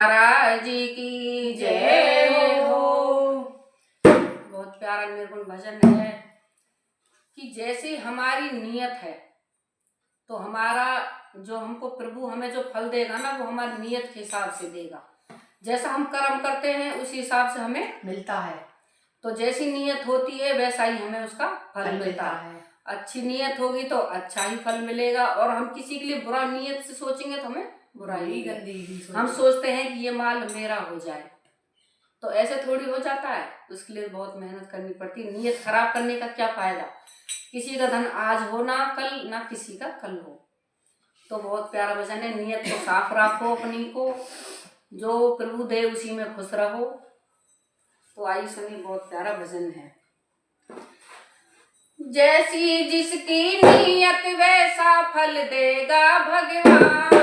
महाराज की जय हो। बहुत प्यारा निर्गुण भजन है कि जैसी हमारी नियत है तो हमारा जो हमको प्रभु हमें जो फल देगा ना वो हमारी नियत के हिसाब से देगा। जैसा हम कर्म करते हैं उसी हिसाब से हमें मिलता है। तो जैसी नियत होती है वैसा ही हमें उसका फल मिलता है। अच्छी नियत होगी तो अच्छा ही फल मिलेगा, और हम किसी के लिए बुरा नियत से सोचेंगे तो हमें बुरा ही गंदी हम सोचते हैं कि ये माल मेरा हो जाए, तो ऐसे थोड़ी हो जाता है। उसके लिए बहुत मेहनत करनी पड़ती है। नियत खराब करने का क्या फायदा, किसी का धन आज हो ना कल, ना किसी का कल हो। तो बहुत प्यारा वचन है, नियत को साफ रखो अपनी को, जो प्रभु दे उसी में खुश रहो। तो आइए सुनिए, बहुत प्यारा भजन है। जैसी जिसकी नियत वैसा फल देगा भगवान।